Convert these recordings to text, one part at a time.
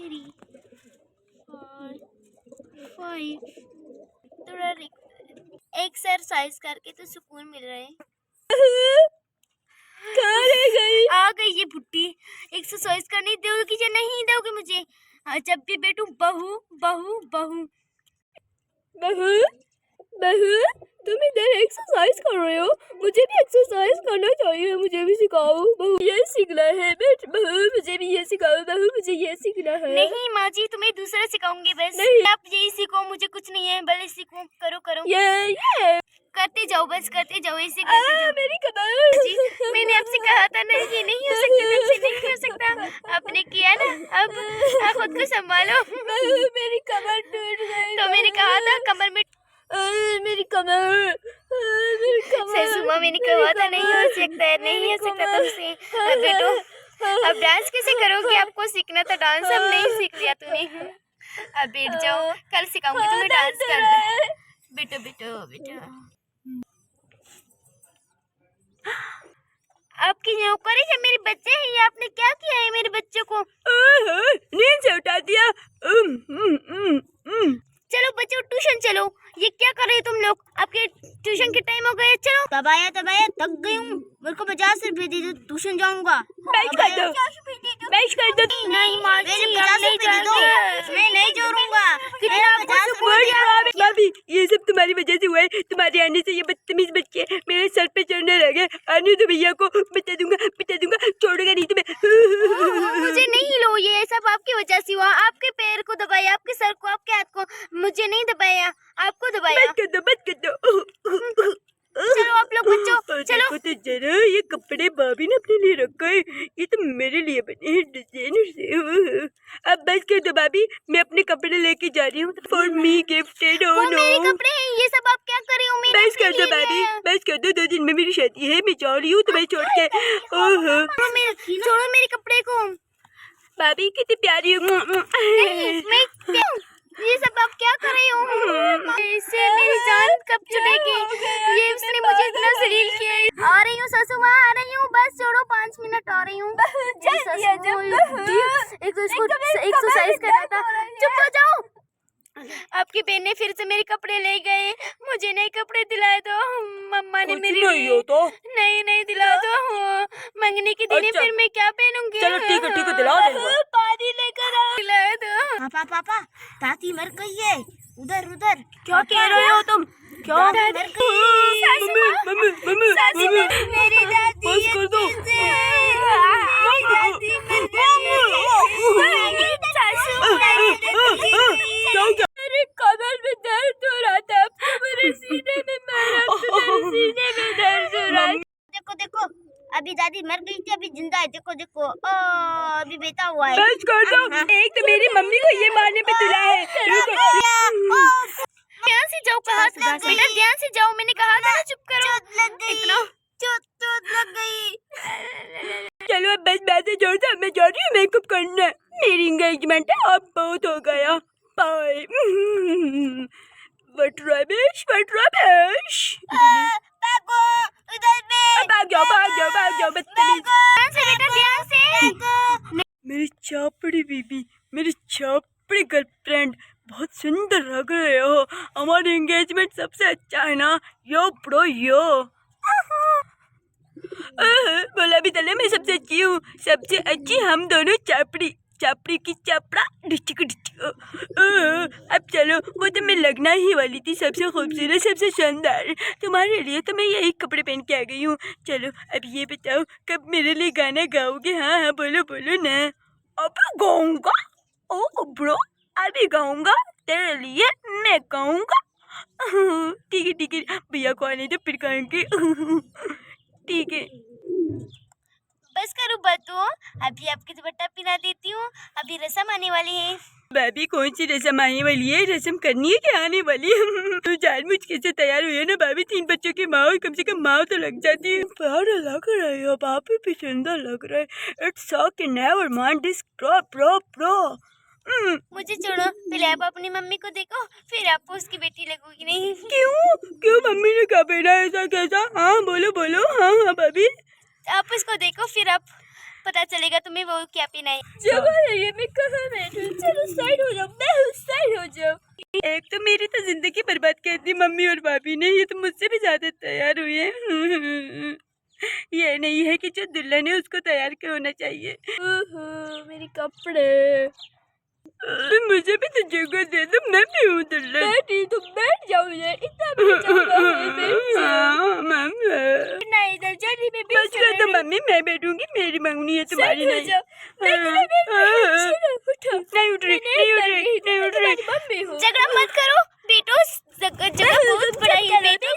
3 4 5। थोड़ा एक्सरसाइज करके तो सुकून मिल रहा है। कहाँ रह गई? आ गई ये बुट्टी। एक्सरसाइज करने दोगी या नहीं दोगी मुझे? जब भी बैठूं बहू बहू बहू। बहू बहू तुम इधर एक्सरसाइज कर रहे हो, मुझे भी एक्सरसाइज करना चाहिए, मुझे भी सिखाओ बहू। ये सीखना है बहू, मुझे भी ये सिखाओ बहू, मुझे ये सीखना है। नहीं माँ जी, तुम्हें दूसरा सिखाऊंगी बस। नहीं। आप यही सीखो, मुझे कुछ नहीं है, भले सीखो, करो करो। ये करते जाओ, बस करते जाओ, ऐसे करते जाओ। मेरी कमर जी मैंने आपसे कहा था ना, ये नहीं हो सकता, तुमसे नहीं हो सकता। आपने किया ना, अब खुद को संभालो। मेरी कमर टूट गई। तो मैंने कहा था कमर में मेरी कमर ससुमा, मैंने कहा था नहीं हो सकता है, नहीं हो सकता तुमसे। अब बेटो, अब डांस कैसे करोगे? आपको सीखना था डांस, अब नहीं सीख लिया तूने। अब बैठ जाओ, कल सिखाऊंगी तुम्हें डांस करना। बेटो बेटो बेटो, आपकी नौकरी है, मेरे बच्चे हैं, ये आपने क्या किया है मेरे बच्चों को? नींद से उठा दिया। चलो बच्चों ट्यूशन चलो। ये क्या कर रहे हो तुम लोग? आपके ट्यूशन के टाइम हो गए, चलो। दबाया थक गई हूँ, मेरे को 50 रुपए दे दो, ट्यूशन जाऊंगा। बैठ कर दो, बैठ कर दो। नहीं माँ जी, मैं नहीं जोड़ूंगा। भाभी ये सब तुम्हारी वजह से हुआ है, तुम्हारे आने से ये बदतमीज बच्चे मेरे सर पे चढ़ने लगे। आने दो भैया को, बता दूंगा, छोड़ूंगा नहीं तुम्हें। मुझे नहीं लो, ये सब आपकी वजह से हुआ। आपके पैर को दबाया, आपके सर को, आपके हाथ को, मुझे नहीं दबाया, आपको दबाया। बस कर दो। चलो आप लोग बच्चों चलो। देखो तो जरा, ये कपड़े भाभी ने अपने लिए रखा है, ये तो मेरे लिए बने हैं डिजाइनर से। अब बस कर दो भाभी, मैं अपने कपड़े लेके जा रही हूँ। For me gifted. वो मेरे कपड़े हैं, ये सब आप क्या कर रही हो? बस कर दो भाभी, बस कर दो, 2 दिन में मेरी शादी है, मैं जा रही हूँ तुम्हें छोड़ के। ओहो छोड़ो मेरे कपड़े को। भाभी कितनी प्यारी हो। मैं क्यों? ये सब आप क्या कर रही हो? इससे मेरी जान कब छूटेगी? ये उसने मुझे इतना जलील किया है। आ रही हूँ सासू माँ, आ रही हूँ, बस छोड़ो, 5 मिनट आ रही हूँ। एक्सरसाइज करना था। चुप हो जाओ। आपकी बहन ने फिर से मेरे कपड़े ले गए, मुझे नए कपड़े दिलाए दो। मम्मा ने मेरे लिए तो नहीं दिला दो। मंगने के दिन फिर मैं क्या पहनूंगी? चलो ठीक है दिलाओ। पानी लेकर आओ, दिला दो। पापा ताती मर गई है, उधर क्या कह रहे हो तुम? क्या? मम्मी मेरी दादी बस कर दो। मेरे कमर में दर्द हो रहा था, अब तो मेरे सीने में दर्द हो रहा है। देखो अभी दादी मर गई थी, अभी जिंदा है। देखो अभी बेटा हुआ है। बस कर दो। एक तो मेरी मम्मी को ये मारने पे तुला है। ध्यान से जाओ, बेटा ध्यान से जाओ, मैंने कहा था ना चुप करो। इतना चोट लग गई। चलो अब बस बातें छोड़ दो, मैं जा रही हूँ मेकअप करने, मेरी एंगेजमेंट है, अब बहुत हो गया। बाय। What rubbish? भाग जाओ बदतमीज। ध्यान से बेटा, ध्यान से। मेरी चापड़ी बीबी, मेरी चापड़ी गर्लफ्रेंड, बहुत सुंदर लग रहे हो। हमारी एंगेजमेंट सबसे अच्छा है ना? यो प्रो यो। बोला भी तले, मैं सबसे अच्छी हूँ, सबसे अच्छी हम दोनों चापड़ी की चापड़ा डिस्टिक। अब चलो, वो तो मैं लगना ही वाली थी सबसे खूबसूरत, सबसे शानदार। तुम्हारे लिए तो मैं यही कपड़े पहन के आ गई हूँ। चलो अब ये बताओ, कब मेरे लिए गाना गाओगे? हाँ बोलो ना। अब गाऊंगा। ओ ब्रो, अभी गाऊंगा तेरे लिए, मैं गाऊंगा। ठीक है, भैया को आने दो फिर गाएंगे। ठीक है। बस करो बतू, अभी आपकी दुपट्टा पिला देती हूँ, अभी रस्म आने वाली है। भाभी कौन सी रस्म आने वाली है? रस्म करनी है क्या आने वाली है? तो जानबूझ कैसे तैयार हुई है ना भाभी, 3 बच्चों की माँ, कम से कम माँ तो लग जाती है। प्यारा लग रहा है भाभी, भी सुंदर लग रहा है। इट्स सो कि नेवर माइंड दिस प्रो। मुझे छोड़ो, पहले आप अपनी मम्मी को देखो, फिर आप उसकी बेटी लगोगी। नहीं क्यों मम्मी ने क्या पहना है ऐसा कैसा? हाँ बोलो। हाँ भाभी, आप उसको देखो, फिर आप पता चलेगा तुम्हें वो क्या पीना है। जगह है ये, मैं कहाँ बैठूं? चलो साइड हो जाओ, मैं हूँ, साइड हो जाओ। एक तो मेरी तो जिंदगी बर्बाद कर दी मम्मी और भाभी ने, ये तो मुझसे भी ज्यादा तैयार हुए हैं। ये नहीं है कि जो दुल्हन है उसको तैयार क्यों होना चाहिए। मेरे कपड़े, मुझे भी तो जगह दे दो, मैं भी हूँ दुल्हन। बैठी तो बैठ जाओ यार, इतना नहीं इधर जल्दी में बस कर दो मम्मी, मैं बैठूंगी, मेरी मंगनी है तुम्हारी नहीं। नहीं उठ रही, नहीं उठ रही, नहीं उठ रही। मम्मी हो, झगड़ा मत करो बेटो, जगह बहुत बड़ा है बेटो।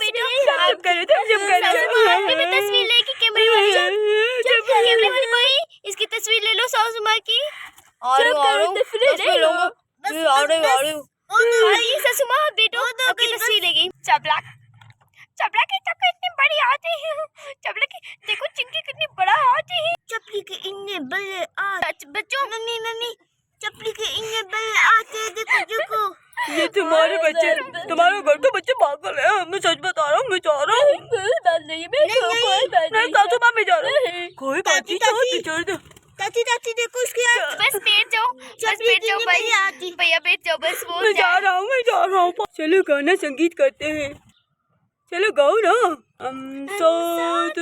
आप करो, तुम जब करो। आपकी भी तस्वीर लेके कैमरे वाली भाई इसकी तस्वीर ले लो सासू माँ की। सासू माँ बेटो आपकी तस्वीर लेगी। चपला की चक्कर इतनी बड़ी आती है, चपला की देखो चिंकी कितनी बड़ा आती है। चपली के इन्ने बल्ले बच्चों, मम्मी चपली के इन्ने बल्ले आते देखो देखो। ये तुम्हारे बच्चे, तुम्हारे घर के बच्चे पागल है। मैं सच बता रहा हूँ, मैं जा रहा हूँ। नहीं सासू माँ, मैं जा रहा हूँ। कोई बात नहीं, छोड़ दो। चाची देखो उसकी बस बैठ जाओ, भैया बैठ जाओ बस। वो मैं जा रहा हूँ। चलो गाना संगीत करते हैं, चलो गाओ ना। हम साथ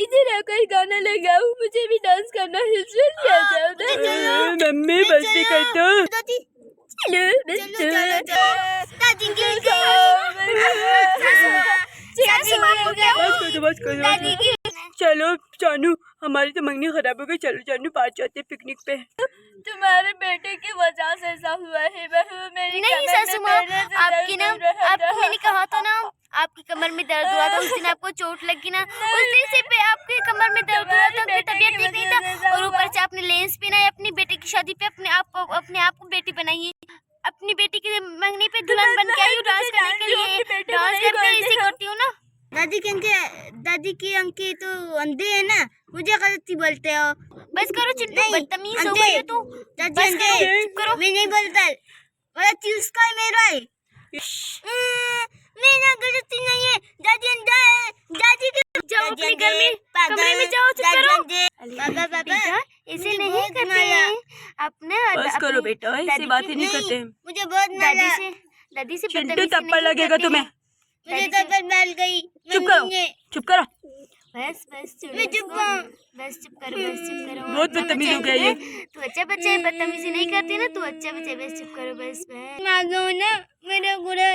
इधर आकर गाना लगाओ, मुझे भी डांस करना है। मम्मी बस भी कर दो। बस करो। चलो जानू, हमारी तो मंगनी खराब हो गई। चलो जानू, पास जाते पिकनिक पे। तुम्हारे बेटे की वजह से ऐसा हुआ है बहू। मेरी नहीं सासू माँ, आपकी ना, आपको मैंने कहा था ना आपकी कमर में दर्द हुआ था, उस दिन आपको चोट लगी ना, उस दिन से आपकी कमर में दर्द हुआ था, आपकी तबीयत ठीक नहीं था। और ऊपर से आपने लेंस पहना है, अपनी बेटी की शादी पे अपने आप को बेटी बनाई है। अपनी बेटी के मंगनी पे दुल्हन बन के आई हूँ डांस करने के लिए। डांस करके ऐसे करती हूँ ना। दादी की अंके तो अंधे है ना, मुझे गलती बोलते हो। बस करो चिंटू, बदतमीज हो गई है तू। बस करो, मैं नहीं बोलता, गलती उसका है, मेरा है। मेरा गलती नहीं है, दादी अंधा है। दादी जाओ अपने घर में, कमरे में जाओ, चुप करो। पापा ऐसे नहीं करते हैं अपने। बस करो बेटा, ऐसी बातें नहीं करते। मुझे बहुत दादी से चिंटू थप्पड़ लगेगा तुम्हें। मुझे थप्पड़ मार गई। चुप करो। बस मैं चुप करो। बहुत बदतमीज हो गया ये। तू अच्छा बच्चा है, बदतमीजी नहीं करती ना, तू अच्छा बच्चा है। बस चुप करो, बस मारो ना मेरा गुड़ा।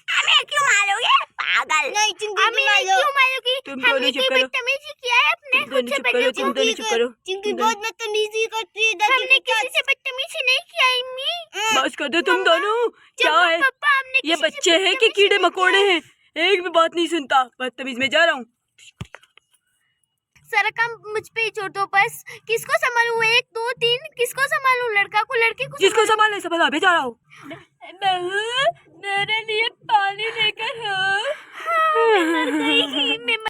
हमें क्यों मारोगे पागल? नहीं चिंकी क्यों मारोगी? हमने कोई बदतमीजी किया है अपने? चुप करो। चिंकी बहुत बदतमीजी करती है। हमने किसी से बदतमीजी नहीं किया अम्मी। बस कर दो तुम दोनों। क्या है ये, बच्चे हैं कि कीड़े मकोड़े हैं? एक भी बात नहीं सुनता, बदतमीज। मैं जा रहा हूँ। सारा काम मुझ पे ही छोड़ दो बस। किसको संभालूं? 1 2 3 किसको संभालूं? लड़का को, लड़की को? जिसको संभालना संभाला। मैं जा रहा हूँ। मेरे लिए पानी लेकर आओ। मैं मर गई।